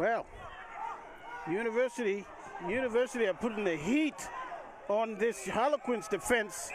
Well, University are putting the heat on this Harlequins defense.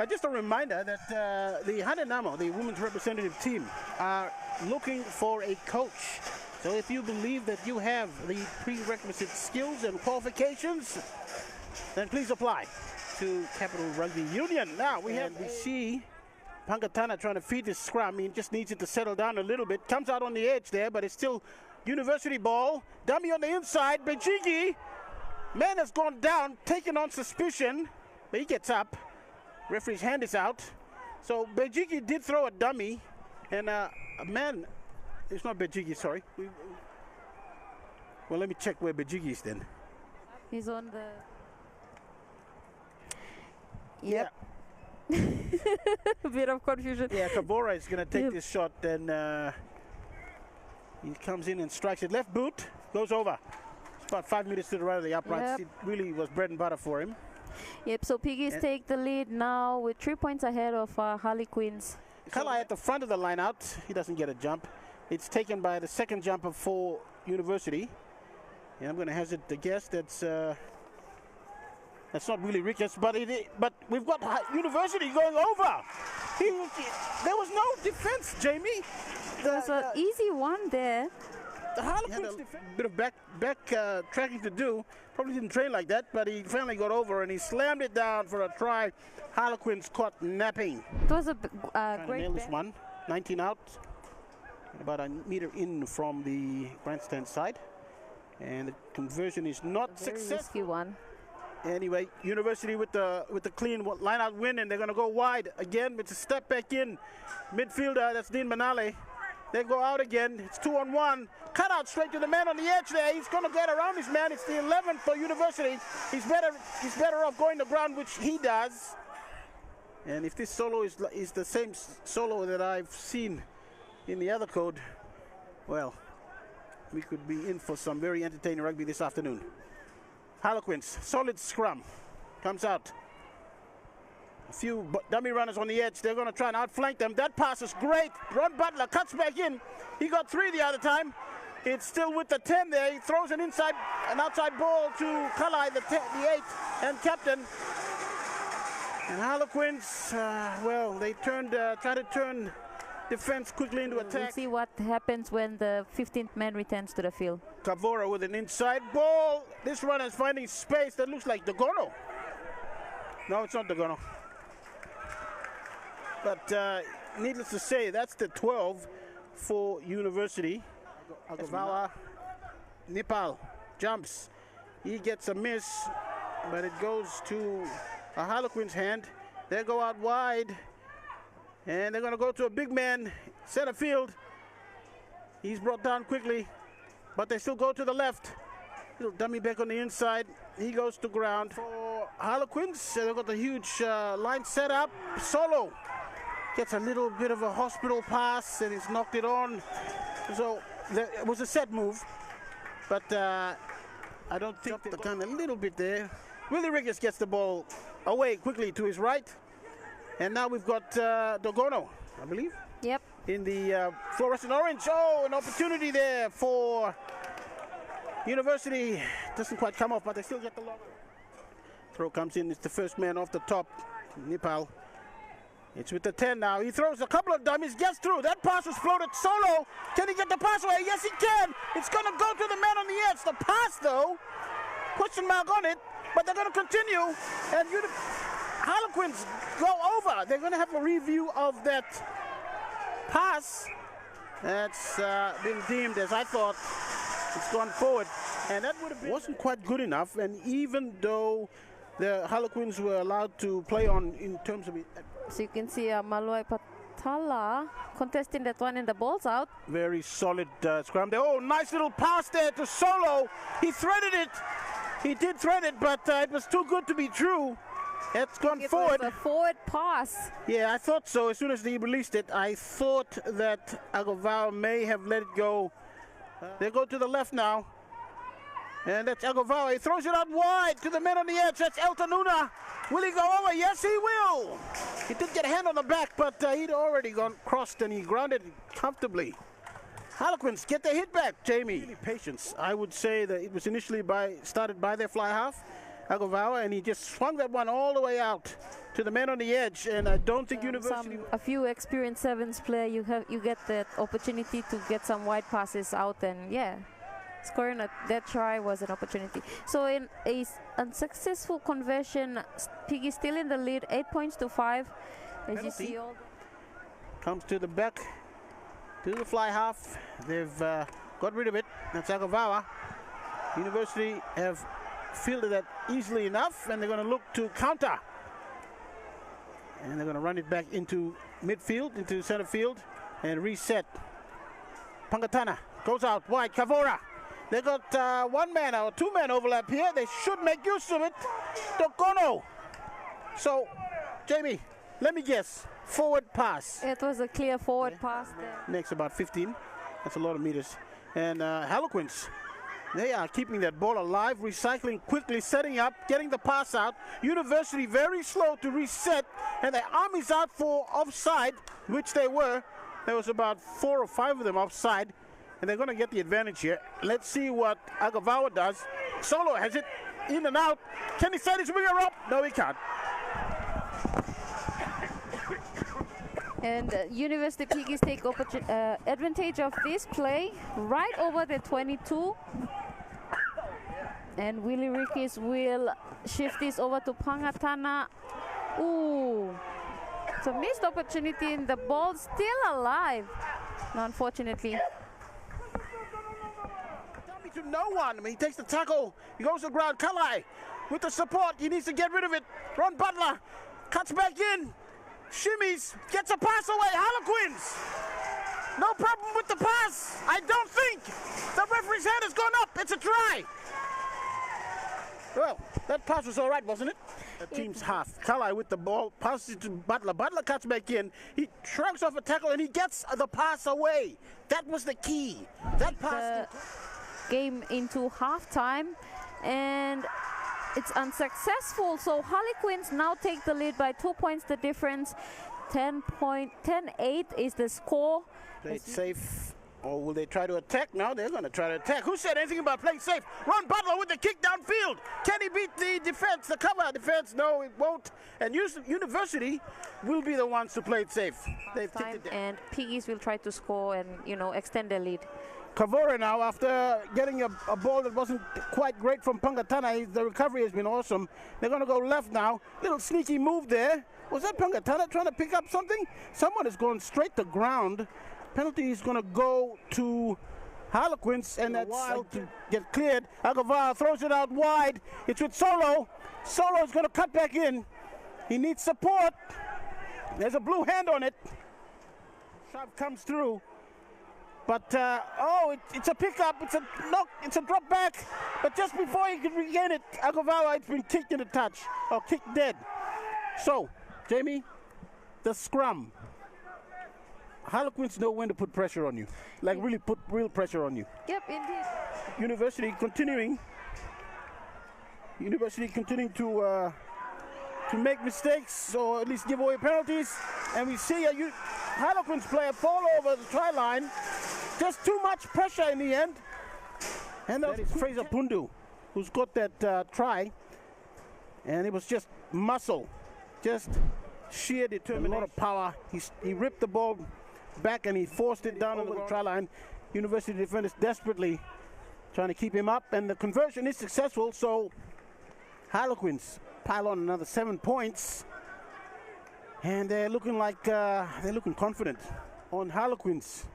Just a reminder that the Hanenamo, the women's representative team, are looking for a coach. So if you believe that you have the prerequisite skills and qualifications, then please apply to Capital Rugby Union. Now we see Pangatana trying to feed this scrum. He just needs it to settle down a little bit. Comes out on the edge there, but it's still University ball. Dummy on the inside. Bejigi. Man has gone down, taken on suspicion, but he gets up. Referee's hand is out. So Bejigi did throw a dummy, and a man, it's not Bejigi, sorry. Well, let me check where Bejigi is then. He's on the... Yep. A bit of confusion. Yeah, Kavora is going to take this shot, and he comes in and strikes it. Left boot, goes over. It's about 5 meters to the right of the uprights. It really was bread and butter for him. Yep, so Piggies take the lead now with 3 points ahead of Harlequins. Kala at the front of the line out. He doesn't get a jump. It's taken by the second jumper for University. And I'm going to hazard to guess that's not really Ricketts, but we've got University going over. There was no defense, Jamie. There's an easy one there. The Harlequins had a bit of back tracking to do. Probably didn't train like that, but he finally got over and he slammed it down for a try. Harlequins caught napping. It was a great nail this one. 19 out. About a meter in from the grandstand side. And the conversion is not successful. Risky one. Anyway, University with the clean line-out win, and they're going to go wide again. It's a step back in. Midfielder, that's Dean Manale. They go out again. It's 2-on-1. Cut out straight to the man on the edge there. He's going to get around his man. It's the 11th for University. He's better off going to ground, which he does. And if this solo is the same solo that I've seen in the other code, well, we could be in for some very entertaining rugby this afternoon. Harlequins, solid scrum, comes out. A few dummy runners on the edge. They're going to try and outflank them. That pass is great. Ron Butler cuts back in. He got 3 the other time. It's still with the 10 there. He throws an outside ball to Kalai, the 8 and captain. And Harlequins, well, they try to turn defense quickly into attack. We'll see what happens when the 15th man returns to the field. Kavora with an inside ball. This runner is finding space. That looks like Dogono. No, it's not Dogono. But needless to say, that's the 12 for University. Agavawa, Nipal jumps. He gets a miss, but it goes to a Harlequins hand. They go out wide, and they're going to go to a big man, center field. He's brought down quickly, but they still go to the left. Little dummy back on the inside. He goes to ground. For Harlequins, they've got the huge line set up. Solo gets a little bit of a hospital pass, and he's knocked it on. So it was a set move, but I don't think the gun a little bit there. Willie Riggers gets the ball away quickly to his right. And now we've got Dogono, I believe. Yep. In the fluorescent orange. Oh, an opportunity there for University. Doesn't quite come off, but they still get the long. Throw comes in. It's the first man off the top. Nipal. It's with the 10 now. He throws a couple of dummies, gets through. That pass was floated solo. Can he get the pass away? Yes, he can. It's going to go to the man on the edge. The pass, though, question mark on it, but they're going to continue. And Harlequins go over. They're going to have a review of that pass. That's been deemed, as I thought, it's gone forward. And that would have been wasn't quite good enough. And even though the Harlequins were allowed to play on in terms of it. So you can see Maloi Patala contesting that one, and the ball's out. Very solid scrum there. Oh, nice little pass there to Solo. He threaded it. He did thread it, but it was too good to be true. It's gone forward. It was a forward pass. Yeah, I thought so. As soon as he released it, I thought that Agovao may have let it go. They go to the left now. And that's Agovao. He throws it out wide to the man on the edge. That's Eltanuna. Will he go over? Yes, he will. He did get a hand on the back, but he'd already gone crossed, and he grounded comfortably. Harlequins get their hit back, Jamie. Patience. I would say that it was initially started by their fly half, Agavawa, and he just swung that one all the way out to the man on the edge, and I don't think University... A few experienced sevens player, you get the opportunity to get some wide passes out, and yeah, scoring that try was an opportunity. So in a unsuccessful conversion, Piggy still in the lead, 8 points to 5. As you see, all comes to the back, to the fly half. They've got rid of it. That's Agavawa. University have fielded that easily enough, and they're going to look to counter. And they're going to run it back into midfield, into center field, and reset. Pangatana goes out wide. Kavora. They got one man or two man overlap here. They should make use of it. Tokono. So, Jamie, let me guess. Forward pass. It was a clear forward pass there. Next about 15. That's a lot of meters. And Harlequins, they are keeping that ball alive, recycling quickly, setting up, getting the pass out. University very slow to reset, and their armies out for offside, which they were. There was about 4 or 5 of them offside, and they're going to get the advantage here. Let's see what Agavawa does. Solo has it, in and out. Can he set his winger up? No, he can't. And University Piggies take advantage of this play right over the 22. And Willie Rickis will shift this over to Pangatana. Ooh, it's a missed opportunity, and the ball still alive, unfortunately. To no one. I mean, he takes the tackle. He goes to the ground. Kalai with the support. He needs to get rid of it. Ron Butler cuts back in. Shimmies, gets a pass away. Harlequins. No problem with the pass. I don't think. The referee's head has gone up. It's a try. Well, that pass was all right, wasn't it? The team's half. Kalai with the ball, passes it to Butler. Butler cuts back in. He shrugs off a tackle and he gets the pass away. That was the key. That pass. Game into halftime, and it's unsuccessful. So Harlequins now take the lead by 2 points the difference. 10-8 is the score. Played safe, or will they try to attack? No, they're going to try to attack. Who said anything about playing safe? Ron Butler with the kick downfield. Can he beat the defense, the cover defense? No, it won't. And University will be the ones to play it safe. They've ticked it down. And Piggies will try to score and, you know, extend their lead. Kavora now, after getting a ball that wasn't quite great from Pangatana, the recovery has been awesome. They're going to go left now. Little sneaky move there. Was that Pangatana trying to pick up something? Someone is going straight to ground. Penalty is going to go to Harlequins, and that's wild to get cleared. Agavawa throws it out wide. It's with Solo. Solo is going to cut back in. He needs support. There's a blue hand on it. Shot comes through. But, it's a pickup, it's a drop back. But just before he could regain it, Agavawa, it's been kicked in the touch, or kicked dead. So, Jamie, the scrum. Harlequins know when to put pressure on you. Like really put real pressure on you. Yep, indeed. University continuing to make mistakes, or at least give away penalties. And we see a Harlequins player fall over the try line. Just too much pressure in the end. And that is Fraser Pundu, who's got that try. And it was just muscle, just sheer determination. A lot of power. He ripped the ball back and he forced it down on the try line. University defenders desperately trying to keep him up. And the conversion is successful, so Harlequins pile on another 7 points. And they're looking like, they're looking confident on Harlequins.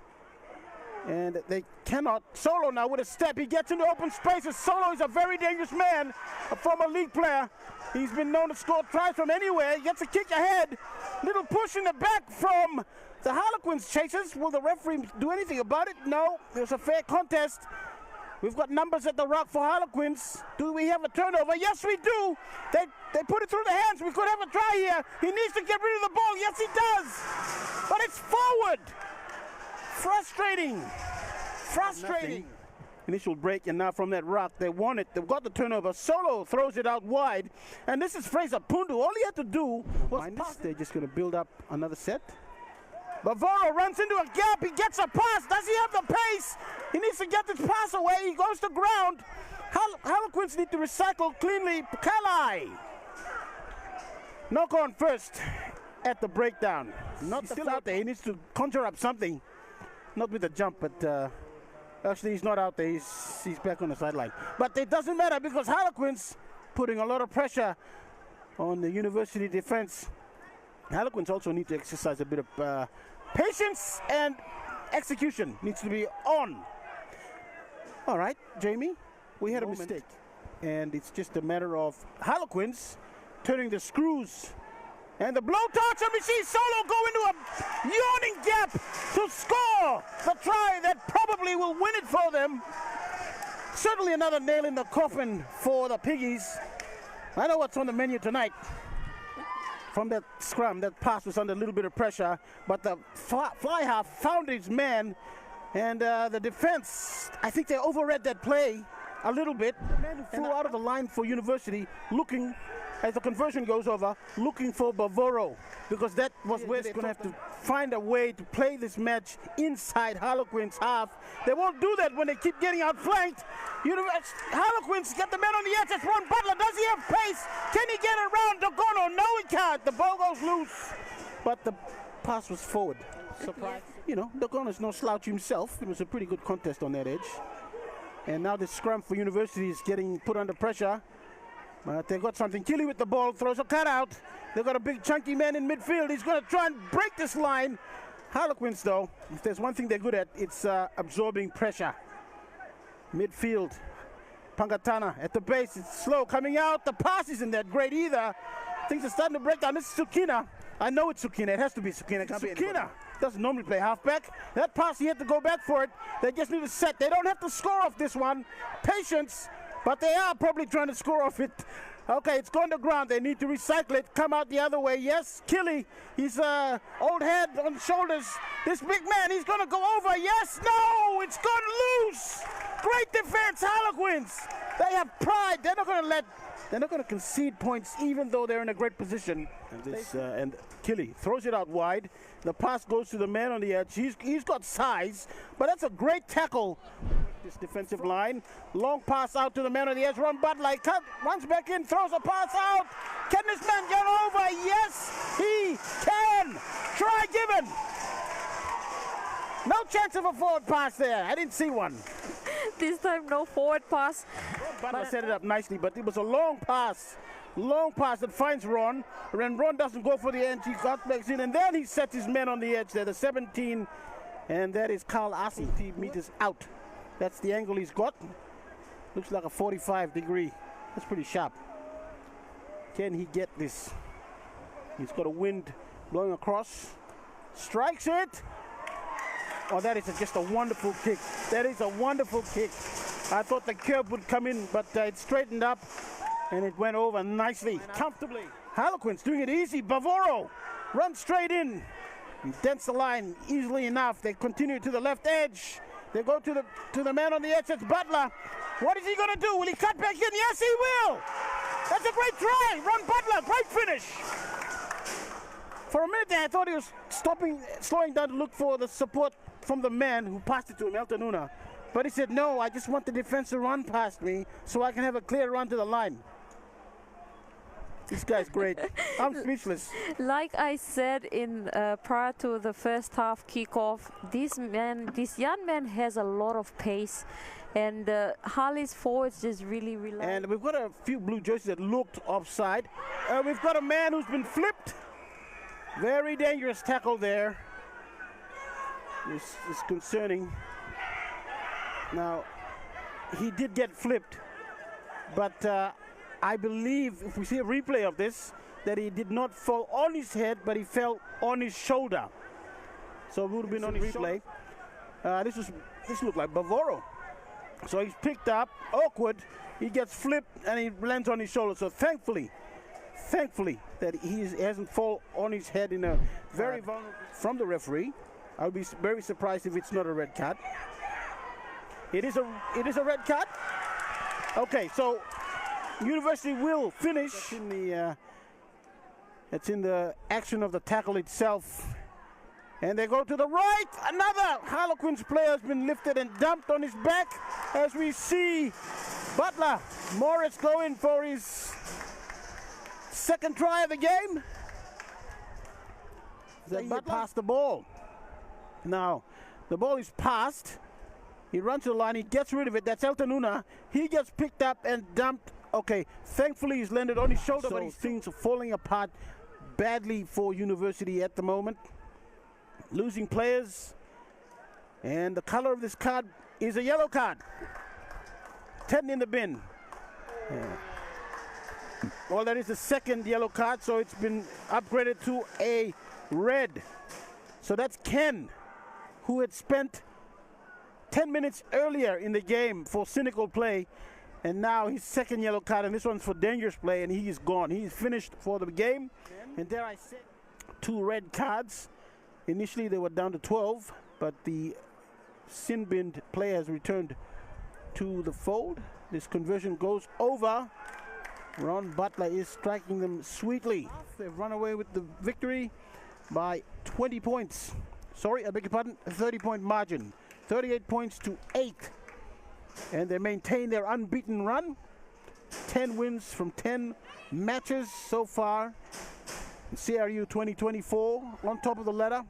And they cannot. Solo now with a step. He gets into open spaces. Solo is a very dangerous man, a former league player. He's been known to score tries from anywhere. He gets a kick ahead. Little push in the back from the Harlequins chasers. Will the referee do anything about it? No. It was a fair contest. We've got numbers at the rock for Harlequins. Do we have a turnover? Yes, we do. They put it through the hands. We could have a try here. He needs to get rid of the ball. Yes, he does. But it's forward. Frustrating. Initial break, and now from that rock, they won it. They've got the turnover. Solo throws it out wide, and this is Fraser Pundu. All he had to do was pass. They're just going to build up another set. Bavoro runs into a gap. He gets a pass. Does he have the pace? He needs to get this pass away. He goes to ground. Harlequins need to recycle cleanly. Kalai. Knock on first at the breakdown. He's still out there. He needs to conjure up something. Not with the jump, but actually he's not out there. He's back on the sideline. But it doesn't matter because Harlequins putting a lot of pressure on the University defense. Harlequins also need to exercise a bit of patience, and execution needs to be on. All right, Jamie, we had a mistake. And it's just a matter of Harlequins turning the screws. And the blowtorch, and we see Solo go into a yawning gap to score the try that probably will win it for them. Certainly another nail in the coffin for the Piggies. I know what's on the menu tonight. From that scrum, that pass was under a little bit of pressure, but the fly half found his man, and the defense, I think they overread that play a little bit. The man who flew out of the line for University, looking, as the conversion goes over, looking for Bavoro, because that was where they're going to have to find a way to play this match inside Harlequins half. They won't do that when they keep getting outflanked. Harlequins get the man on the edge. It's Ron Butler. Does he have pace? Can he get around Dogono? No, he can't. The ball goes loose. But the pass was forward. Surprise. You know, Dogono's no slouch himself. It was a pretty good contest on that edge. And now the scrum for University is getting put under pressure. But they got something. Killy with the ball, throws a cutout. They've got a big chunky man in midfield. He's going to try and break this line. Harlequins, though, if there's one thing they're good at, it's absorbing pressure. Midfield, Pangatana at the base. It's slow coming out. The pass isn't that great either. Things are starting to break down. This is Sukina. I know it's Sukina. It has to be Sukina. Sukina doesn't normally play halfback. That pass, he had to go back for it. They just need to set. They don't have to score off this one. Patience. But they are probably trying to score off it. Okay, it's gone to ground. They need to recycle it. Come out the other way. Yes, Killy. He's old head on shoulders. This big man, he's going to go over. Yes, no, it's gone loose. Great defense, Harlequins. They have pride. They're not going to concede points even though they're in a great position. And Killy throws it out wide. The pass goes to the man on the edge. He's got size, but that's a great tackle. This defensive line. Long pass out to the man on the edge. Ron Butler runs back in, throws a pass out. Can this man get over? Yes, he can. Try given. No chance of a forward pass there. I didn't see one. This time, no forward pass. Butler set it up nicely, but it was a long pass. Long pass that finds Ron. When Ron doesn't go for the edge, he got back in, and then he sets his men on the edge there. The 17, and that is Carl Asi, 50 meters out. That's the angle he's got. Looks like a 45-degree. That's pretty sharp. Can he get this? He's got a wind blowing across. Strikes it. Oh, that is just a wonderful kick. That is a wonderful kick. I thought the curve would come in, but it straightened up, and it went over nicely, comfortably. Harlequins doing it easy. Bavoro runs straight in. He dents the line easily enough. They continue to the left edge. They go to the man on the edge. It's Butler. What is he going to do? Will he cut back in? Yes, he will. That's a great try. Ron Butler, great finish. For a minute there, I thought he was slowing down to look for the support from the man who passed it to him, Elton Una. But he said, no, I just want the defense to run past me so I can have a clear run to the line. This guy's great. I'm speechless. Like I said in prior to the first half kickoff, this young man has a lot of pace, and Harley's forwards just really rely. And we've got a few blue jerseys that looked offside. We've got a man who's been flipped. Very dangerous tackle there. This is concerning. Now, he did get flipped, but I believe, if we see a replay of this, that he did not fall on his head, but he fell on his shoulder. So it would have been on his replay. This looked like Bavoro. So he's picked up, awkward. He gets flipped, and he lands on his shoulder. So thankfully that he hasn't fallen on his head in a very vulnerable. From the referee, I would be very surprised if it's not a red card. It is a red card. Okay, so University will finish. It's in the action of the tackle itself. And they go to the right. Another Harlequins player has been lifted and dumped on his back as we see Butler Morris going for his second try of the game. He passed the ball. Now, the ball is passed. He runs to the line. He gets rid of it. That's Eltonuna. He gets picked up and dumped. Okay, thankfully he's landed on his shoulder, but things are falling apart badly for University at the moment. Losing players, and the color of this card is a yellow card. 10 in the bin. Well, that is the second yellow card, so it's been upgraded to a red. So that's Ken, who had spent 10 minutes earlier in the game for cynical play, and now his second yellow card, and this one's for dangerous play, and he is gone. He is finished for the game, and there I said 2 red cards. Initially they were down to 12, but the sin bin player has returned to the fold. This conversion goes over. Ron Butler is striking them sweetly. They've run away with the victory by 20 points. Sorry, I beg your pardon, a 30-point margin. 38 points to 8. And they maintain their unbeaten run. 10 wins from 10 matches so far. CRU 2024 on top of the ladder.